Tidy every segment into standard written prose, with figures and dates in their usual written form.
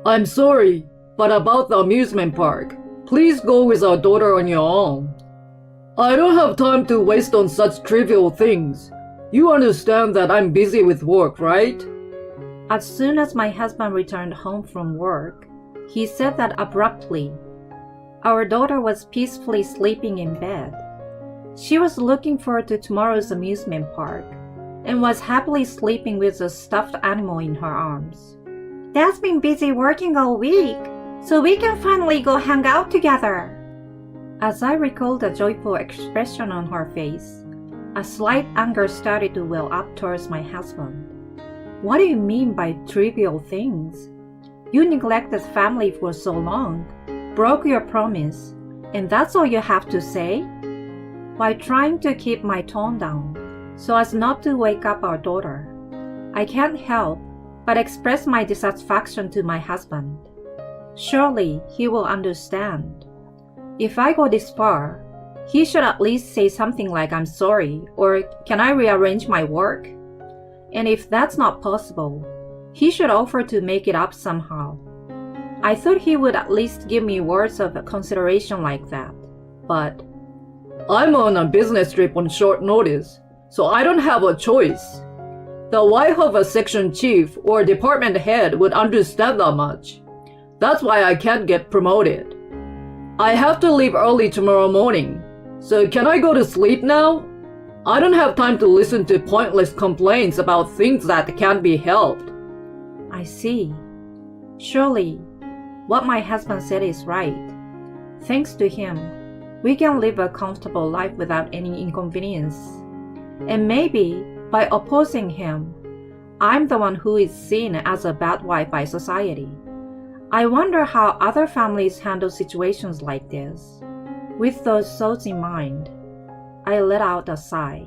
I'm sorry, but about the amusement park, please go with our daughter on your own. I don't have time to waste on such trivial things. You understand that I'm busy with work, right? As soon as my husband returned home from work, he said that abruptly. Our daughter was peacefully sleeping in bed. She was looking forward to tomorrow's amusement park and was happily sleeping with a stuffed animal in her arms. Dad's been busy working all week, so we can finally go hang out together. As I recalled the joyful expression on her face, a slight anger started to well up towards my husband. What do you mean by trivial things? You neglected family for so long, broke your promise, and that's all you have to say? While trying to keep my tone down, so as not to wake up our daughter, I can't help but express my dissatisfaction to my husband. Surely he will understand. If I go this far, he should at least say something like I'm sorry or can I rearrange my work? And if that's not possible, he should offer to make it up somehow. I thought he would at least give me words of consideration like that, but I'm on a business trip on short notice, so I don't have a choice. The wife of a section chief or department head would understand that much. That's why I can't get promoted. I have to leave early tomorrow morning, so can I go to sleep now? I don't have time to listen to pointless complaints about things that can't be helped. I see. Surely, what my husband said is right. Thanks to him, we can live a comfortable life without any inconvenience. And maybe, by opposing him, I'm the one who is seen as a bad wife by society. I wonder how other families handle situations like this. With those thoughts in mind, I let out a sigh.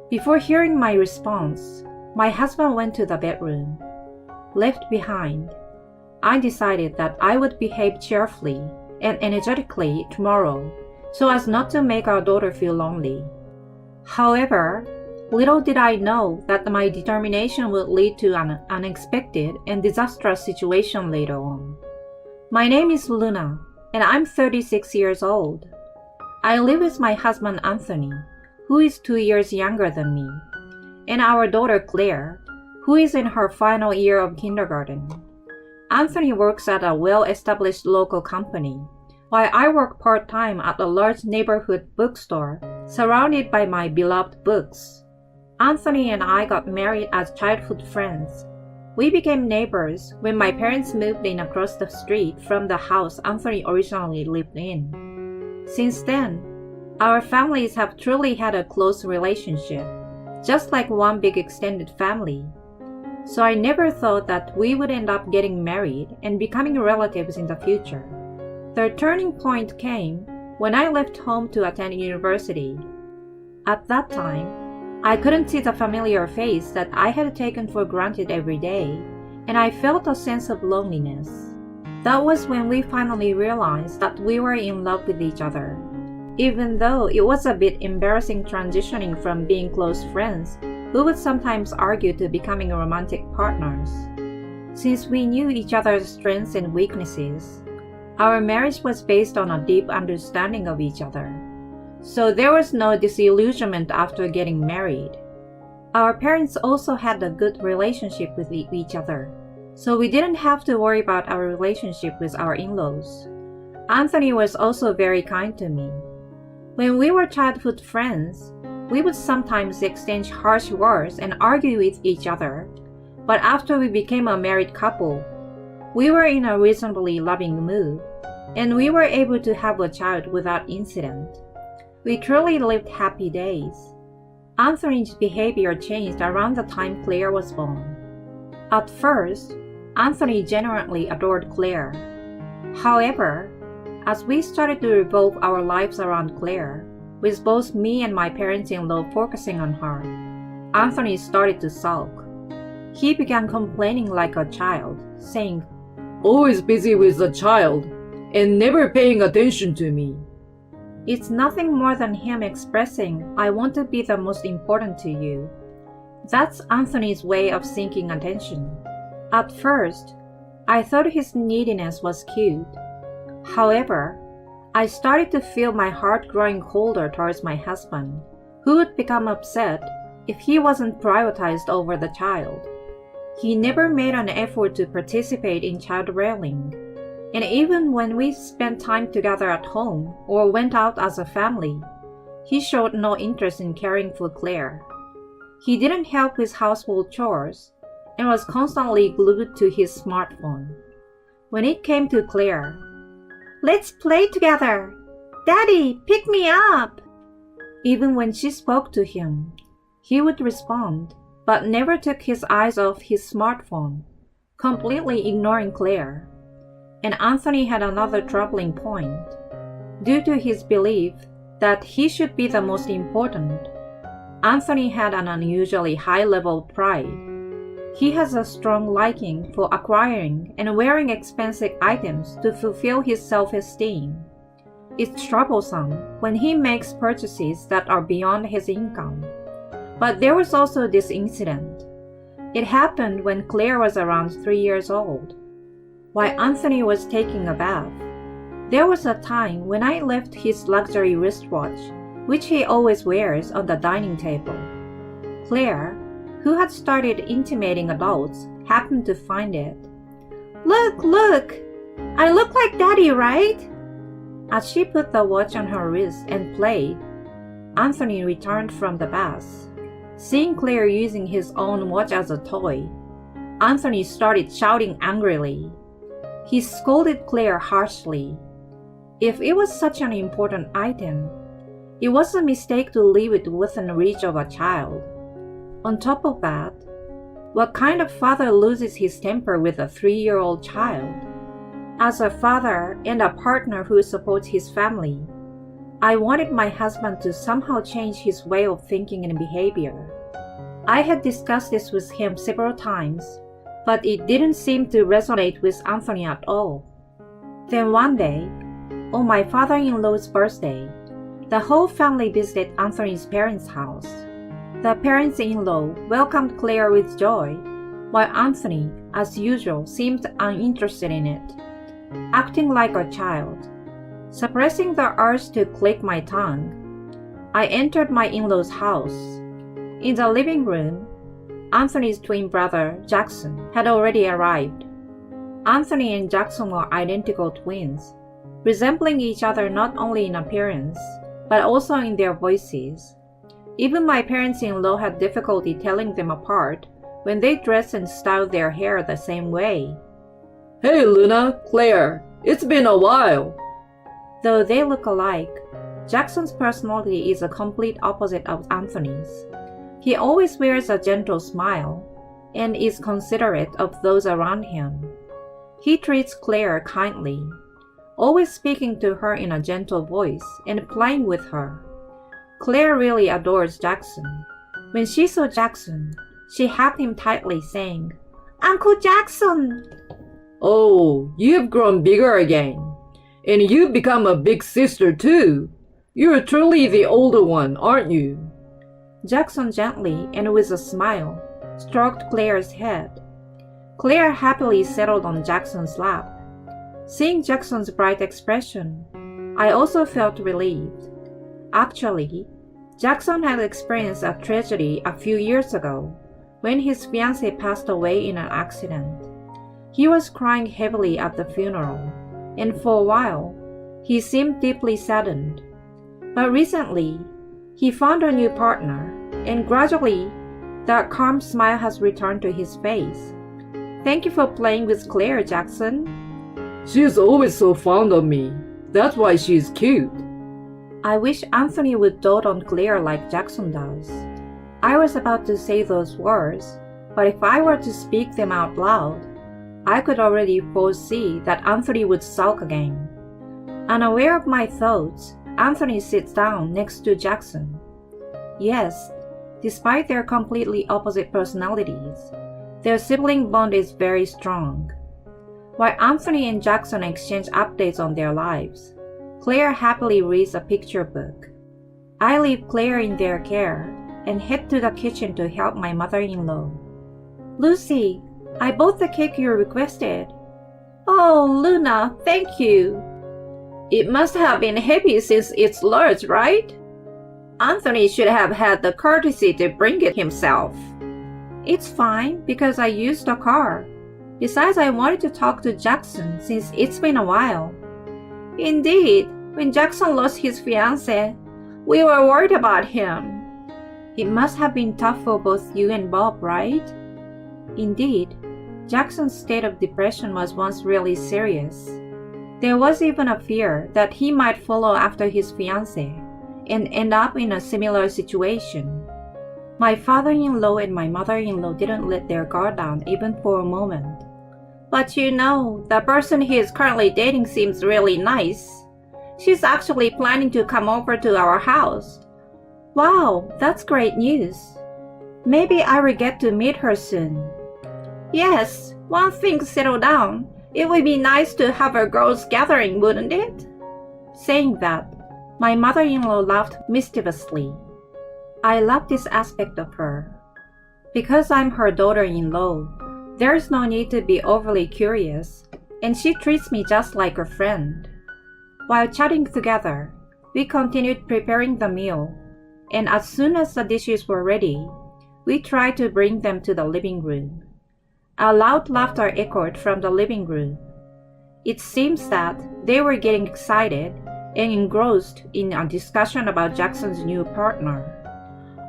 Before hearing my response, my husband went to the bedroom. Left behind, I decided that I would behave cheerfully and energetically tomorrow so as not to make our daughter feel lonely. However, little did I know that my determination would lead to an unexpected and disastrous situation later on. My name is Luna, and I'm 36 years old. I live with my husband Anthony, who is 2 years younger than me, and our daughter Claire, who is in her final year of kindergarten. Anthony works at a well-established local company, while I work part-time at a large neighborhood bookstore surrounded by my beloved books. Anthony and I got married as childhood friends. We became neighbors when my parents moved in across the street from the house Anthony originally lived in. Since then, our families have truly had a close relationship, just like one big extended family. So I never thought that we would end up getting married and becoming relatives in the future. The turning point came when I left home to attend university. At that time, I couldn't see the familiar face that I had taken for granted every day, and I felt a sense of loneliness. That was when we finally realized that we were in love with each other. Even though it was a bit embarrassing transitioning from being close friends who would sometimes argue to becoming romantic partners. Since we knew each other's strengths and weaknesses, our marriage was based on a deep understanding of each other. So there was no disillusionment after getting married. Our parents also had a good relationship with each other, so we didn't have to worry about our relationship with our in-laws. Anthony was also very kind to me. When we were childhood friends, we would sometimes exchange harsh words and argue with each other, but after we became a married couple, we were in a reasonably loving mood, and we were able to have a child without incident. We truly lived happy days. Anthony's behavior changed around the time Claire was born. At first, Anthony genuinely adored Claire. However, as we started to revolve our lives around Claire, with both me and my parents-in-law focusing on her, Anthony started to sulk. He began complaining like a child, saying, "Always busy with the child, and never paying attention to me." It's nothing more than him expressing, "I want to be the most important to you." That's Anthony's way of seeking attention. At first, I thought his neediness was cute. However, I started to feel my heart growing colder towards my husband, who would become upset if he wasn't prioritized over the child. He never made an effort to participate in child rearing, and even when we spent time together at home or went out as a family, he showed no interest in caring for Claire. He didn't help with household chores and was constantly glued to his smartphone. When it came to Claire, "Let's play together! Daddy, pick me up!" Even when she spoke to him, he would respond, but never took his eyes off his smartphone, completely ignoring Claire. And Anthony had another troubling point. Due to his belief that he should be the most important, Anthony had an unusually high level of pride. He has a strong liking for acquiring and wearing expensive items to fulfill his self-esteem. It's troublesome when he makes purchases that are beyond his income. But there was also this incident. It happened when Claire was around 3 years old. While Anthony was taking a bath, there was a time when I left his luxury wristwatch, which he always wears, on the dining table. Claire, who had started intimating adults, happened to find it. "Look, look! I look like Daddy, right?" As she put the watch on her wrist and played, Anthony returned from the bath. Seeing Claire using his own watch as a toy, Anthony started shouting angrily. He scolded Claire harshly. If it was such an important item, it was a mistake to leave it within reach of a child. On top of that, what kind of father loses his temper with a 3-year-old child? As a father and a partner who supports his family, I wanted my husband to somehow change his way of thinking and behavior. I had discussed this with him several times, but it didn't seem to resonate with Anthony at all. Then one day, on my father-in-law's birthday, the whole family visited Anthony's parents' house. The parents-in-law welcomed Claire with joy, while Anthony, as usual, seemed uninterested in it, acting like a child. Suppressing the urge to click my tongue, I entered my in-law's house. In the living room, Anthony's twin brother, Jackson, had already arrived. Anthony and Jackson were identical twins, resembling each other not only in appearance, but also in their voices. Even my parents-in-law had difficulty telling them apart when they dressed and styled their hair the same way. "Hey Luna, Claire, it's been a while." Though they look alike, Jackson's personality is a complete opposite of Anthony's. He always wears a gentle smile and is considerate of those around him. He treats Claire kindly, always speaking to her in a gentle voice and playing with her. Claire really adores Jackson. When she saw Jackson, she hugged him tightly, saying, "Uncle Jackson!" "Oh, you've grown bigger again. And you've become a big sister too. You're truly the older one, aren't you?" Jackson gently and with a smile stroked Claire's head. Claire happily settled on Jackson's lap. Seeing Jackson's bright expression, I also felt relieved. Actually, Jackson had experienced a tragedy a few years ago when his fiancée passed away in an accident. He was crying heavily at the funeral, and for a while, he seemed deeply saddened. But recently, he found a new partner, and gradually, that calm smile has returned to his face. "Thank you for playing with Claire, Jackson." "She's always so fond of me. That's why she's cute." I wish Anthony would dote on Claire like Jackson does. I was about to say those words, but if I were to speak them out loud, I could already foresee that Anthony would sulk again. Unaware of my thoughts, Anthony sits down next to Jackson. Yes, despite their completely opposite personalities, their sibling bond is very strong. While Anthony and Jackson exchange updates on their lives, Claire happily reads a picture book. I leave Claire in their care and head to the kitchen to help my mother-in-law. "Lucy, I bought the cake you requested. Oh, Luna, thank you. It must have been heavy since it's large, right? Anthony should have had the courtesy to bring it himself. It's fine because I used the car. Besides, I wanted to talk to Jackson since it's been a while. Indeed, when Jackson lost his fiancée, we were worried about him. It must have been tough for both you and Bob, right? Indeed, Jackson's state of depression was once really serious. There was even a fear that he might follow after his fiancée and end up in a similar situation. My father-in-law and my mother-in-law didn't let their guard down even for a moment. But you know, the person he is currently dating seems really nice. She's actually planning to come over to our house. Wow, that's great news. Maybe I will get to meet her soon. Yes, once things settle down, it would be nice to have a girls' gathering, wouldn't it? Saying that, my mother-in-law laughed mischievously. I love this aspect of her. Because I'm her daughter-in-law, there's no need to be overly curious, and she treats me just like a friend. While chatting together, we continued preparing the meal, and as soon as the dishes were ready, we tried to bring them to the living room. A loud laughter echoed from the living room. It seems that they were getting excited and engrossed in a discussion about Jackson's new partner.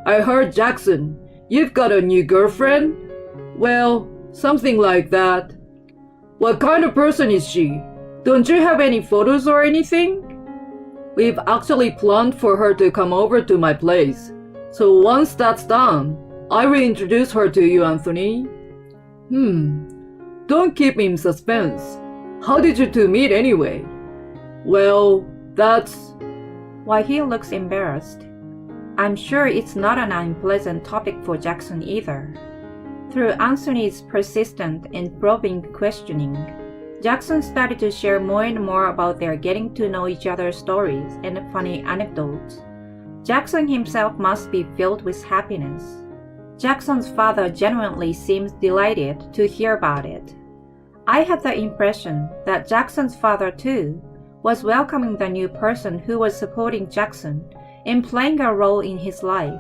I heard, Jackson, you've got a new girlfriend? Well, something like that. What kind of person is she? Don't you have any photos or anything? We've actually planned for her to come over to my place. So once that's done, I will introduce her to you, Anthony. Don't keep me in suspense. How did you two meet anyway? Well, that's... Why he looks embarrassed. I'm sure it's not an unpleasant topic for Jackson either. Through Anthony's persistent and probing questioning, Jackson started to share more and more about their getting to know each other's stories and funny anecdotes. Jackson himself must be filled with happiness. Jackson's father genuinely seems delighted to hear about it. I had the impression that Jackson's father, too, was welcoming the new person who was supporting Jackson and playing a role in his life.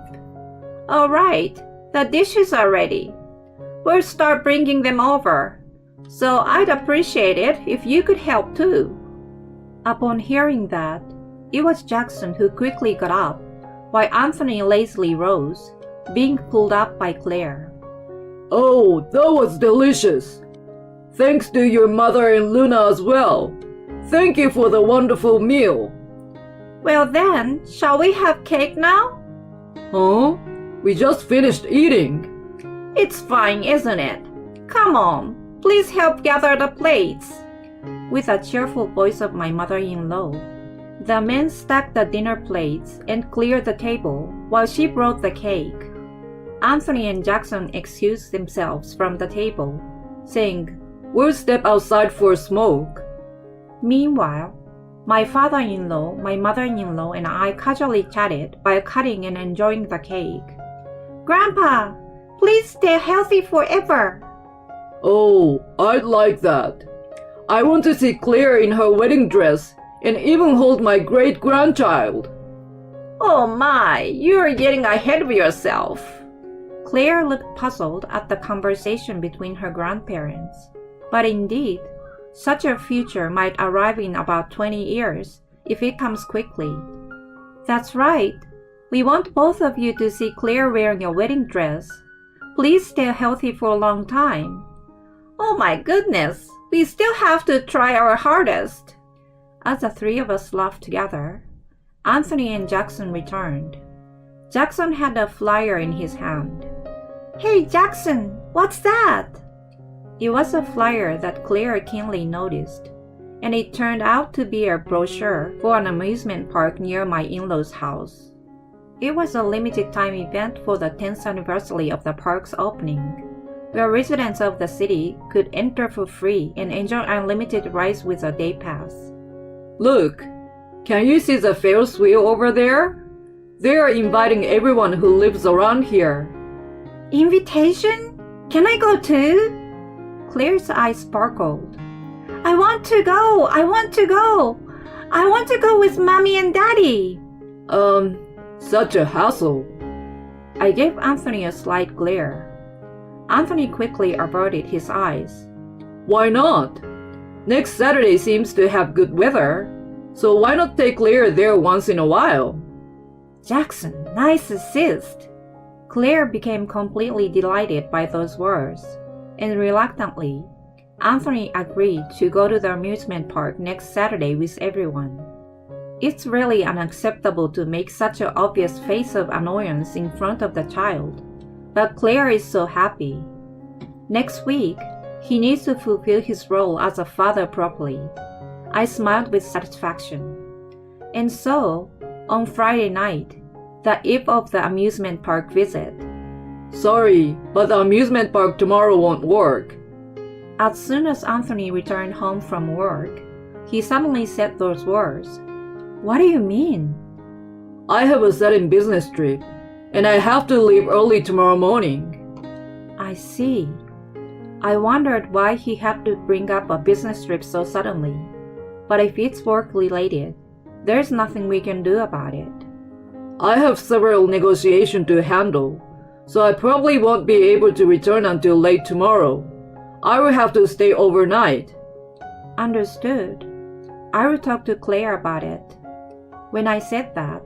All right, the dishes are ready. We'll start bringing them over. So I'd appreciate it if you could help too. Upon hearing that, it was Jackson who quickly got up, while Anthony lazily rose, being pulled up by Claire. Oh, that was delicious. Thanks to your mother and Luna as well. Thank you for the wonderful meal. Well then, shall we have cake now? Huh? We just finished eating. It's fine, isn't it? Come on, please help gather the plates. With a cheerful voice of my mother-in-law, the men stacked the dinner plates and cleared the table while she brought the cake. Anthony and Jackson excused themselves from the table, saying, We'll step outside for a smoke. Meanwhile, my father-in-law, my mother-in-law, and I casually chatted while cutting and enjoying the cake. Grandpa, please stay healthy forever. Oh, I'd like that. I want to see Claire in her wedding dress and even hold my great-grandchild. Oh my, you're getting ahead of yourself. Claire looked puzzled at the conversation between her grandparents. But indeed, such a future might arrive in about 20 years if it comes quickly. That's right. We want both of you to see Claire wearing a wedding dress. Please stay healthy for a long time. Oh my goodness, we still have to try our hardest. As the three of us laughed together, Anthony and Jackson returned. Jackson had a flyer in his hand. Hey Jackson, what's that? It was a flyer that Claire keenly noticed, and it turned out to be a brochure for an amusement park near my in-laws' house. It was a limited time event for the 10th anniversary of the park's opening, where residents of the city could enter for free and enjoy unlimited rides with a day pass. Look, can you see the Ferris wheel over there? They are inviting everyone who lives around here. Invitation? Can I go too? Claire's eyes sparkled. I want to go! I want to go! I want to go with Mommy and Daddy! Such a hassle. I gave Anthony a slight glare. Anthony quickly averted his eyes. Why not? Next Saturday seems to have good weather, so why not take Claire there once in a while? Jackson, nice assist! Claire became completely delighted by those words, and reluctantly, Anthony agreed to go to the amusement park next Saturday with everyone. It's really unacceptable to make such an obvious face of annoyance in front of the child, but Claire is so happy. Next week, he needs to fulfill his role as a father properly. I smiled with satisfaction. And so, on Friday night, the eve of the amusement park visit. Sorry, but the amusement park tomorrow won't work. As soon as Anthony returned home from work, he suddenly said those words. What do you mean? I have a sudden business trip, and I have to leave early tomorrow morning. I see. I wondered why he had to bring up a business trip so suddenly. But if it's work-related, there's nothing we can do about it. I have several negotiations to handle, so I probably won't be able to return until late tomorrow. I will have to stay overnight. Understood. I will talk to Claire about it. When I said that,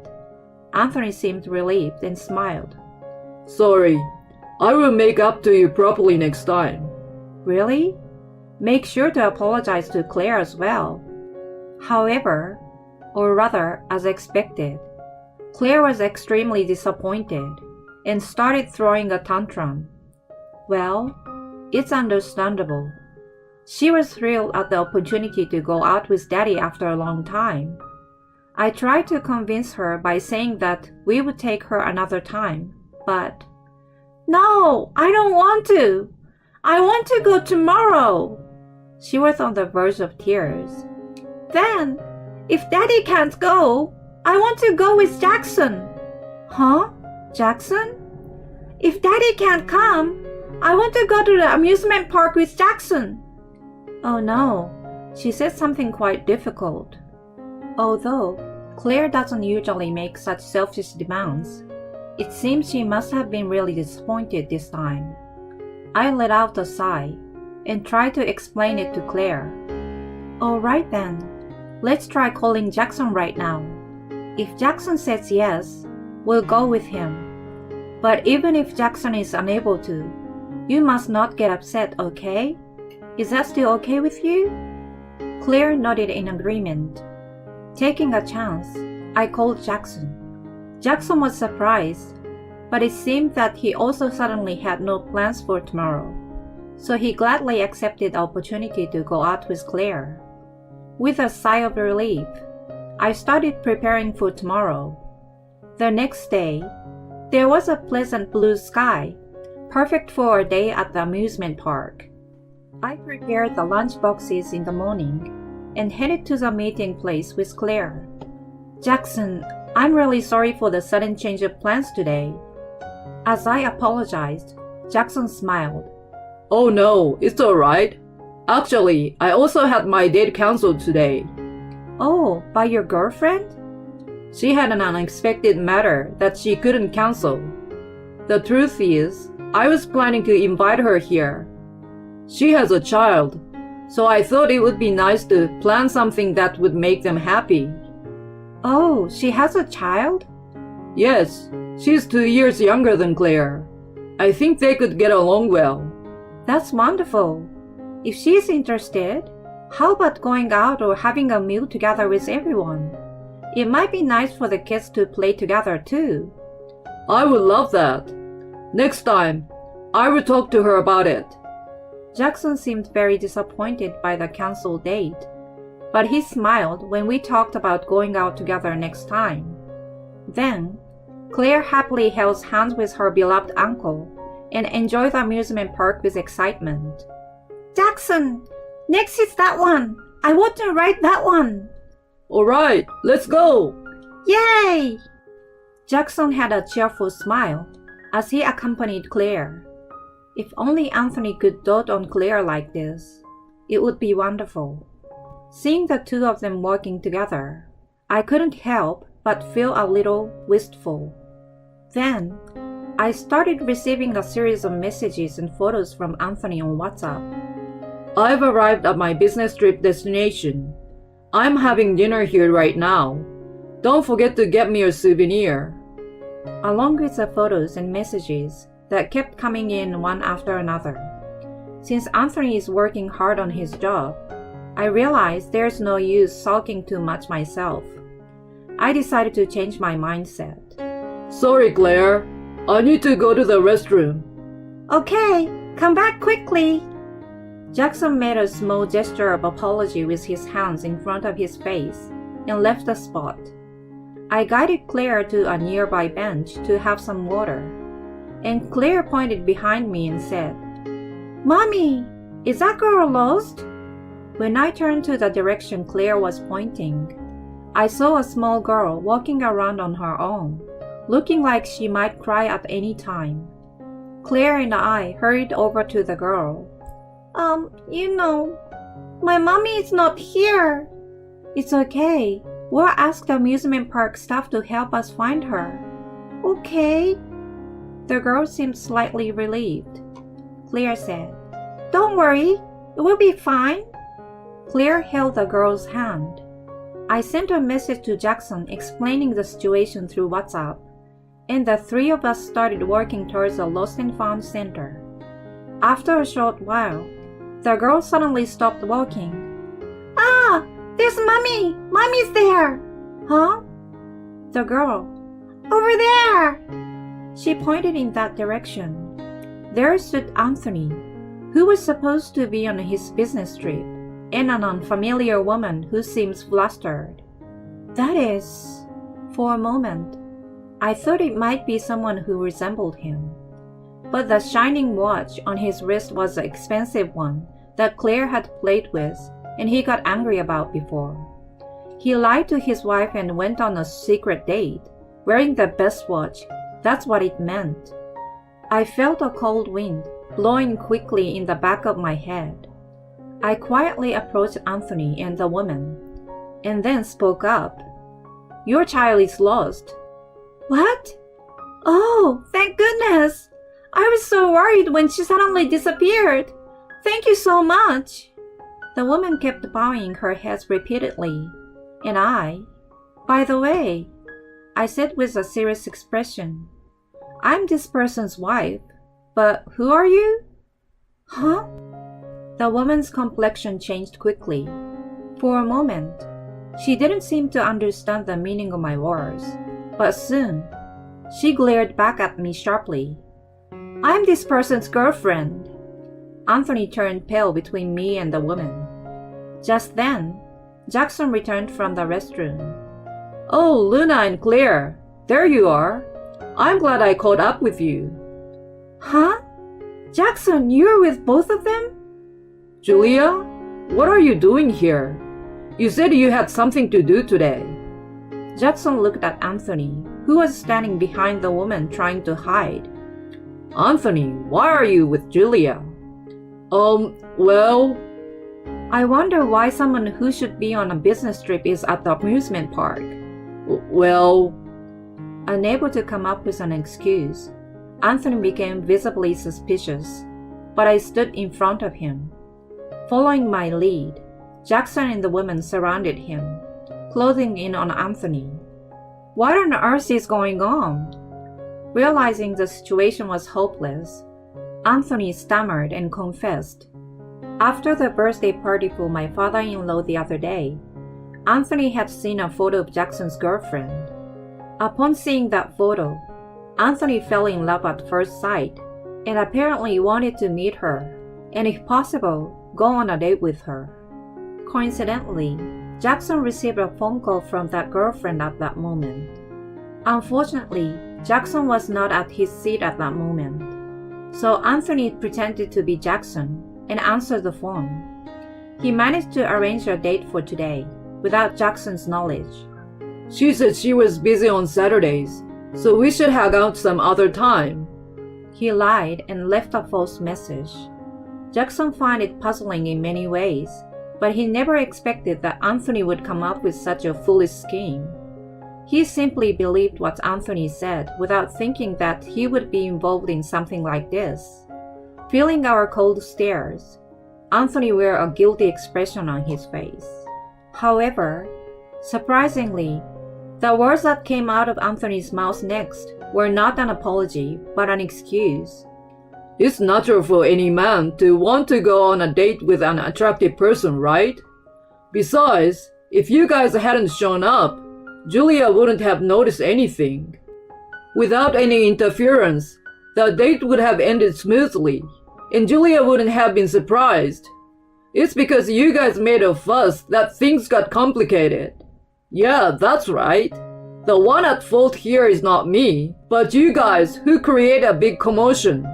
Anthony seemed relieved and smiled. Sorry, I will make up to you properly next time. Really? Make sure to apologize to Claire as well. However, or rather, as expected, Claire was extremely disappointed and started throwing a tantrum. Well, it's understandable. She was thrilled at the opportunity to go out with Daddy after a long time. I tried to convince her by saying that we would take her another time, but no, I don't want to. I want to go tomorrow. She was on the verge of tears. Then, if Daddy can't go, I want to go with Jackson. Huh? Jackson? If Daddy can't come, I want to go to the amusement park with Jackson. Oh no, she said something quite difficult. Although Claire doesn't usually make such selfish demands, it seems she must have been really disappointed this time. I let out a sigh and tried to explain it to Claire. All right then, let's try calling Jackson right now. If Jackson says yes, we'll go with him. But even if Jackson is unable to, you must not get upset, okay? Is that still okay with you? Claire nodded in agreement. Taking a chance, I called Jackson. Jackson was surprised, but it seemed that he also suddenly had no plans for tomorrow, so he gladly accepted the opportunity to go out with Claire. With a sigh of relief, I started preparing for tomorrow. The next day, there was a pleasant blue sky, perfect for a day at the amusement park. I prepared the lunch boxes in the morning and headed to the meeting place with Claire. Jackson, I'm really sorry for the sudden change of plans today. As I apologized, Jackson smiled. Oh no, it's alright. Actually, I also had my date cancelled today. Oh, by your girlfriend? She had an unexpected matter that she couldn't cancel. The truth is, I was planning to invite her here. She has a child, so I thought it would be nice to plan something that would make them happy. Oh, she has a child? Yes, she's 2 years younger than Claire. I think they could get along well. That's wonderful. If she's interested, how about going out or having a meal together with everyone? It might be nice for the kids to play together too. I would love that. Next time, I will talk to her about it. Jackson seemed very disappointed by the canceled date, but he smiled when we talked about going out together next time. Then, Claire happily held hands with her beloved uncle and enjoyed the amusement park with excitement. Jackson, next is that one. I want to ride that one. Alright, let's go. Yay! Jackson had a cheerful smile as he accompanied Claire. If only Anthony could dote on Claire like this. It would be wonderful. Seeing the two of them working together, I couldn't help but feel a little wistful. Then, I started receiving a series of messages and photos from Anthony on WhatsApp. I've arrived at my business trip destination. I'm having dinner here right now. Don't forget to get me a souvenir. Along with the photos and messages that kept coming in one after another. Since Anthony is working hard on his job, I realized there's no use sulking too much myself. I decided to change my mindset. Sorry, Claire. I need to go to the restroom. Okay, come back quickly. Jackson made a small gesture of apology with his hands in front of his face and left the spot. I guided Claire to a nearby bench to have some water, and Claire pointed behind me and said, "Mommy, is that girl lost?" When I turned to the direction Claire was pointing, I saw a small girl walking around on her own, looking like she might cry at any time. Claire and I hurried over to the girl. My mommy is not here." "It's okay. We'll ask the amusement park staff to help us find her." "Okay." The girl seemed slightly relieved. Claire said, "Don't worry, it will be fine." Claire held the girl's hand. I sent a message to Jackson explaining the situation through WhatsApp, and the three of us started working towards the Lost and Found Center. After a short while, the girl suddenly stopped walking. "Ah, there's Mommy! Mommy's there!" "Huh?" The girl, "Over there!" She pointed in that direction. There stood Anthony, who was supposed to be on his business trip, and an unfamiliar woman who seems flustered. That is, for a moment, I thought it might be someone who resembled him. But the shining watch on his wrist was an expensive one that Claire had played with and he got angry about before. He lied to his wife and went on a secret date, wearing the best watch. That's what it meant. I felt a cold wind blowing quickly in the back of my head. I quietly approached Anthony and the woman, and then spoke up. "Your child is lost." "What? Oh, thank goodness! I was so worried when she suddenly disappeared. Thank you so much." The woman kept bowing her head repeatedly, and "By the way," I said with a serious expression, "I'm this person's wife, but who are you?" "Huh?" The woman's complexion changed quickly. For a moment, she didn't seem to understand the meaning of my words, but soon, she glared back at me sharply. "I'm this person's girlfriend." Anthony turned pale between me and the woman. Just then, Jackson returned from the restroom. Oh, Luna and Claire, there you are. I'm glad I caught up with you. Huh? Jackson, you're with both of them? Julia, what are you doing here? You said you had something to do today. Jackson looked at Anthony, who was standing behind the woman trying to hide. Anthony, why are you with Julia? Well... I wonder why someone who should be on a business trip is at the amusement park. Well... Unable to come up with an excuse, Anthony became visibly suspicious, but I stood in front of him. Following my lead, Jackson and the woman surrounded him, closing in on Anthony. What on earth is going on? Realizing the situation was hopeless, Anthony stammered and confessed. After the birthday party for my father-in-law the other day, Anthony had seen a photo of Jackson's girlfriend. Upon seeing that photo, Anthony fell in love at first sight and apparently wanted to meet her and, if possible, go on a date with her. Coincidentally, Jackson received a phone call from that girlfriend at that moment. Unfortunately, Jackson was not at his seat at that moment, so Anthony pretended to be Jackson and answered the phone. He managed to arrange a date for today without Jackson's knowledge. She said she was busy on Saturdays, so we should hang out some other time. He lied and left a false message. Jackson found it puzzling in many ways, but he never expected that Anthony would come up with such a foolish scheme. He simply believed what Anthony said without thinking that he would be involved in something like this. Feeling our cold stares, Anthony wore a guilty expression on his face. However, surprisingly, the words that came out of Anthony's mouth next were not an apology, but an excuse. It's natural for any man to want to go on a date with an attractive person, right? Besides, if you guys hadn't shown up, Julia wouldn't have noticed anything. Without any interference, the date would have ended smoothly, and Julia wouldn't have been surprised. It's because you guys made a fuss that things got complicated. Yeah, that's right. The one at fault here is not me, but you guys who create a big commotion.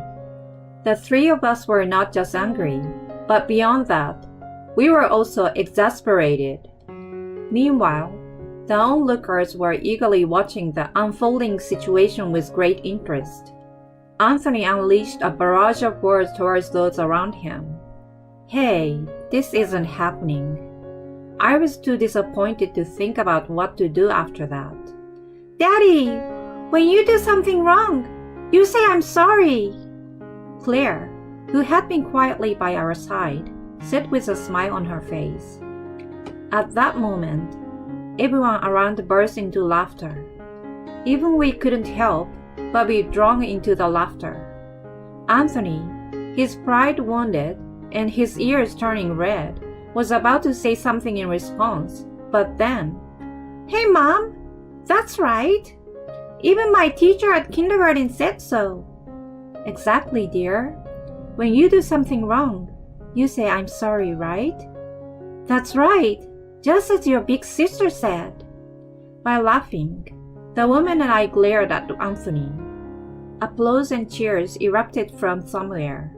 The three of us were not just angry, but beyond that, we were also exasperated. Meanwhile, the onlookers were eagerly watching the unfolding situation with great interest. Anthony unleashed a barrage of words towards those around him. Hey, this isn't happening. I was too disappointed to think about what to do after that. Daddy, when you do something wrong, you say I'm sorry. Claire, who had been quietly by our side, said with a smile on her face. At that moment, everyone around burst into laughter. Even we couldn't help but be drawn into the laughter. Anthony, his pride wounded and his ears turning red, was about to say something in response, but then, Hey Mom, that's right. Even my teacher at kindergarten said so. Exactly, dear. When you do something wrong, you say I'm sorry, right? That's right, just as your big sister said. By laughing, the woman and I glared at Anthony. Applause and cheers erupted from somewhere.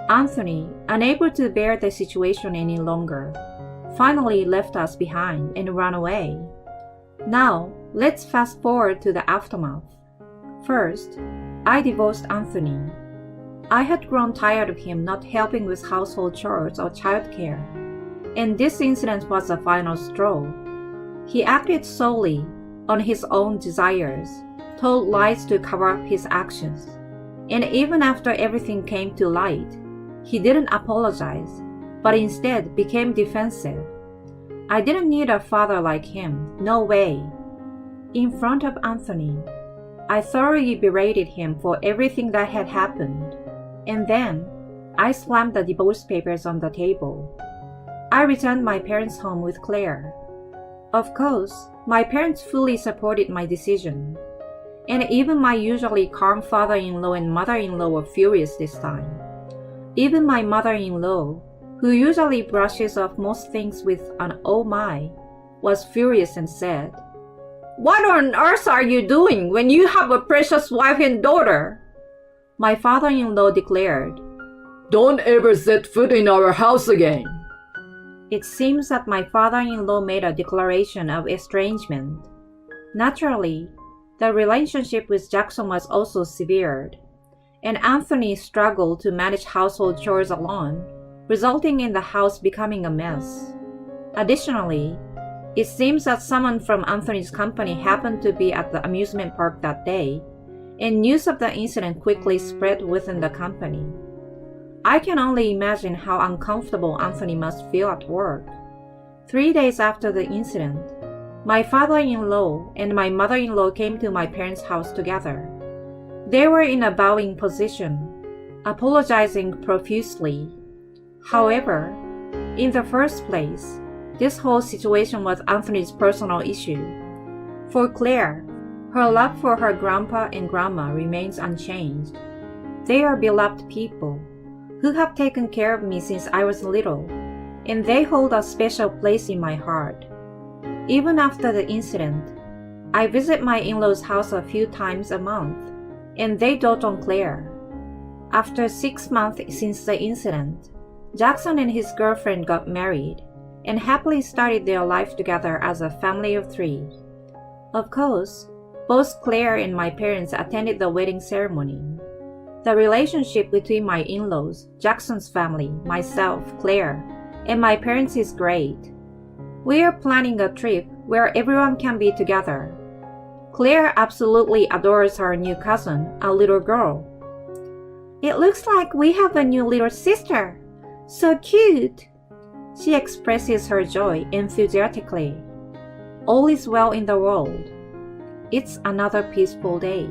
Anthony, unable to bear the situation any longer, finally left us behind and ran away. Now, let's fast forward to the aftermath. First, I divorced Anthony. I had grown tired of him not helping with household chores or childcare, and this incident was the final straw. He acted solely on his own desires, told lies to cover up his actions, and even after everything came to light, he didn't apologize, but instead became defensive. I didn't need a father like him, no way. In front of Anthony, I thoroughly berated him for everything that had happened, and then I slammed the divorce papers on the table. I returned my parents' home with Claire. Of course, my parents fully supported my decision, and even my usually calm father-in-law and mother-in-law were furious this time. Even my mother-in-law, who usually brushes off most things with an "oh my," was furious and said, What on earth are you doing when you have a precious wife and daughter? My father-in-law declared, Don't ever set foot in our house again. It seems that my father-in-law made a declaration of estrangement. Naturally, the relationship with Jackson was also severed, and Anthony struggled to manage household chores alone, resulting in the house becoming a mess. Additionally, it seems that someone from Anthony's company happened to be at the amusement park that day, and news of the incident quickly spread within the company. I can only imagine how uncomfortable Anthony must feel at work. 3 days after the incident, my father-in-law and my mother-in-law came to my parents' house together. They were in a bowing position, apologizing profusely. However, in the first place, this whole situation was Anthony's personal issue. For Claire, her love for her grandpa and grandma remains unchanged. They are beloved people who have taken care of me since I was little, and they hold a special place in my heart. Even after the incident, I visit my in-laws' house a few times a month, and they dote on Claire. After 6 months since the incident, Jackson and his girlfriend got married and happily started their life together as a family of 3. Of course, both Claire and my parents attended the wedding ceremony. The relationship between my in-laws, Jackson's family, myself, Claire, and my parents is great. We are planning a trip where everyone can be together. Claire absolutely adores her new cousin, a little girl. It looks like we have a new little sister. So cute! She expresses her joy enthusiastically. All is well in the world. It's another peaceful day.